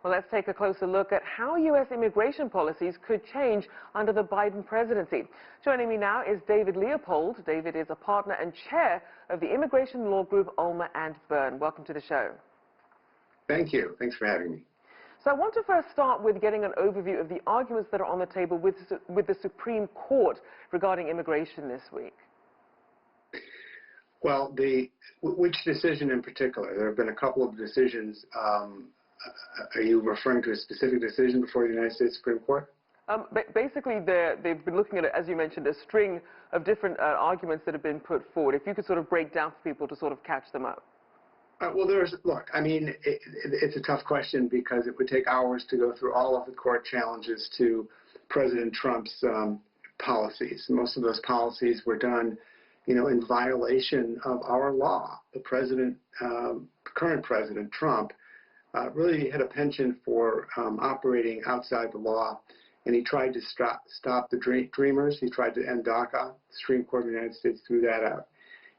Well, let's take a closer look at how U.S. immigration policies could change under the Biden presidency. Joining me now is David Leopold. David is a partner and chair of the immigration law group Ulmer and Berne. Welcome to the show. Thank you. Thanks for having me. So I want to first start with getting an overview of the arguments that are on the table with the Supreme Court regarding immigration this week. Well, which decision in particular? There have been a couple of decisions. Are you referring to a specific decision before the United States Supreme Court? Basically, they've been looking at, as you mentioned, a string of different arguments that have been put forward. If you could sort of break down for people to sort of catch them up. Well, look, I mean, it's a tough question because it would take hours to go through all of the court challenges to President Trump's policies. Most of those policies were done, in violation of our law. The current President Trump, really had a penchant for operating outside the law, and he tried to stop the Dreamers. He tried to end DACA. The Supreme Court of the United States threw that out.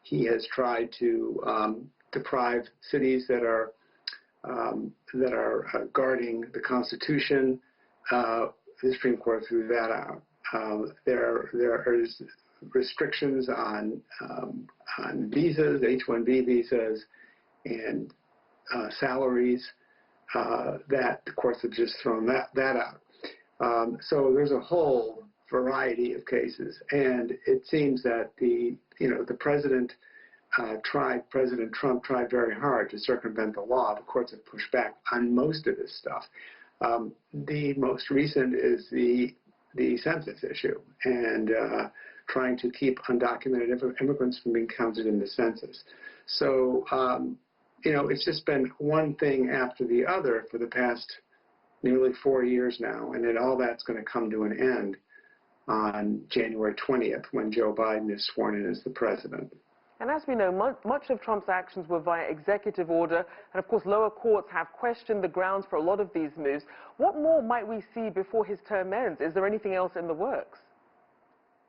He has tried to deprive cities that are guarding the Constitution. The Supreme Court threw that out. There is restrictions on visas, H-1B visas, and salaries that the courts have just thrown that out. So there's a whole variety of cases, and it seems that the President Trump tried very hard to circumvent the law. The courts have pushed back on most of this stuff. The most recent is the census issue, and trying to keep undocumented immigrants from being counted in the census. So, it's just been one thing after the other for the past nearly 4 years now, and then all that's going to come to an end on January 20th when Joe Biden is sworn in as the president. And as we know, much of Trump's actions were via executive order, and of course lower courts have questioned the grounds for a lot of these moves. What more might we see before his term ends? Is there anything else in the works?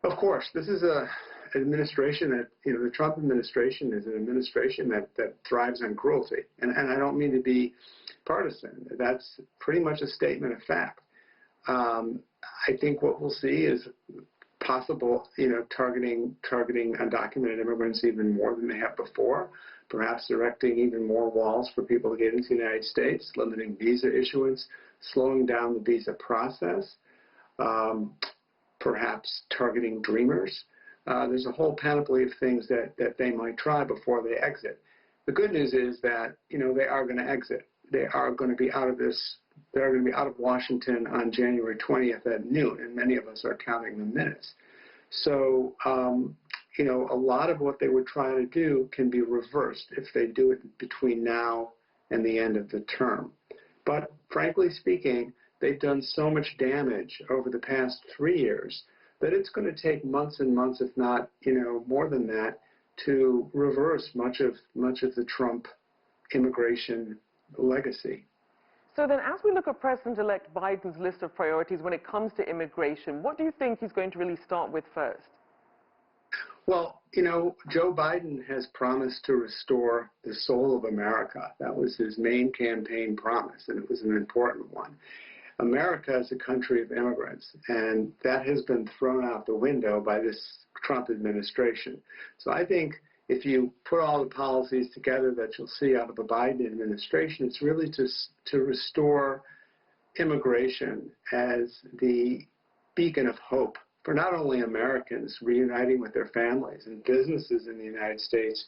Of course. This is an administration that, the Trump administration is an administration that thrives on cruelty. And I don't mean to be partisan. That's pretty much a statement of fact. I think what we'll see is possible, targeting undocumented immigrants even more than they have before, perhaps erecting even more walls for people to get into the United States, limiting visa issuance, slowing down the visa process, perhaps targeting Dreamers. There's a whole panoply of things that they might try before they exit. The good news is that, they are going to exit. They are going to be out of this. They're going to be out of Washington on January 20th at noon, and many of us are counting the minutes. So, a lot of what they were trying to do can be reversed if they do it between now and the end of the term. But frankly speaking, they've done so much damage over the past 3 years that it's going to take months and months, if not, more than that, to reverse much of the Trump immigration legacy. So then, as we look at President-elect Biden's list of priorities when it comes to immigration, what do you think he's going to really start with first? Well, Joe Biden has promised to restore the soul of America. That was his main campaign promise, and it was an important one. America is a country of immigrants, and that has been thrown out the window by this Trump administration. So I think if you put all the policies together that you'll see out of the Biden administration, it's really to restore immigration as the beacon of hope for not only Americans reuniting with their families and businesses in the United States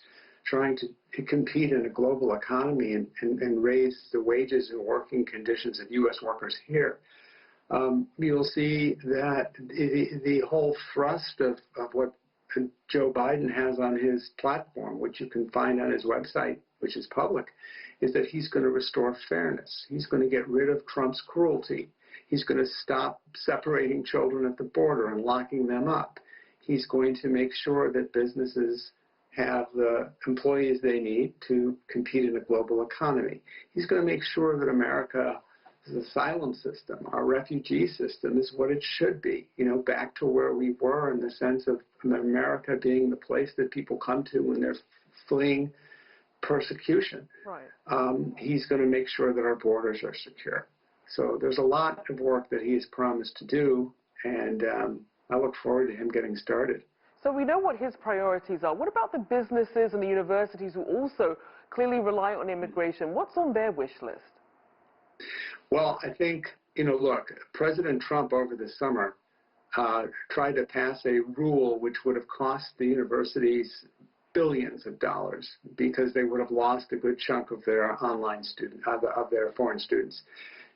trying to compete in a global economy and raise the wages and working conditions of U.S. workers here. You'll see that the whole thrust of what Joe Biden has on his platform, which you can find on his website, which is public, is that he's going to restore fairness. He's going to get rid of Trump's cruelty. He's going to stop separating children at the border and locking them up. He's going to make sure that businesses have the employees they need to compete in a global economy. He's going to make sure that America's asylum system, our refugee system, is what it should be, back to where we were in the sense of America being the place that people come to when they're fleeing persecution. Right. He's going to make sure that our borders are secure. So there's a lot of work that he has promised to do, and I look forward to him getting started. So we know what his priorities are. What about the businesses and the universities who also clearly rely on immigration? What's on their wish list? Well, I think, look, President Trump over the summer tried to pass a rule which would have cost the universities billions of dollars because they would have lost a good chunk of their online student, of their foreign students.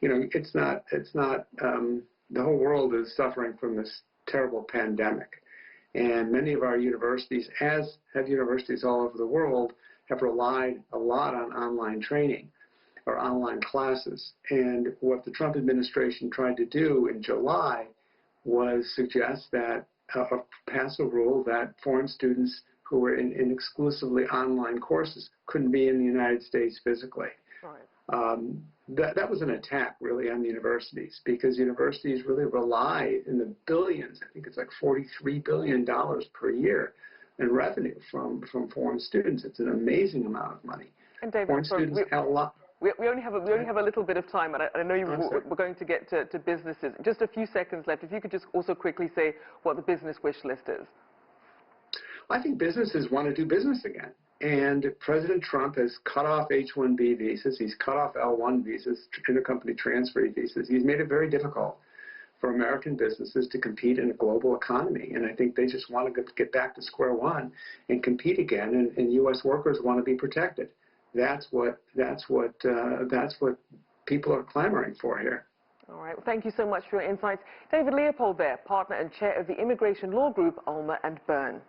It's not, the whole world is suffering from this terrible pandemic. And many of our universities, as have universities all over the world, have relied a lot on online training or online classes. And what the Trump administration tried to do in July was suggest that, pass a rule that foreign students who were in exclusively online courses couldn't be in the United States physically. Right. That was an attack, really, on the universities, because universities really rely in the billions, I think it's like $43 billion per year in revenue from foreign students. It's an amazing amount of money. And David, foreign students have a lot. We only have a little bit of time, and I know we're going to get to businesses. Just a few seconds left. If you could just also quickly say what the business wish list is. I think businesses want to do business again. And President Trump has cut off H-1B visas. He's cut off L-1 visas, intercompany transfer visas. He's made it very difficult for American businesses to compete in a global economy. And I think they just want to get back to square one and compete again. And U.S. workers want to be protected. That's what people are clamoring for here. All right. Well, thank you so much for your insights. David Leopold there, partner and chair of the immigration law group, Ulmer and Berne.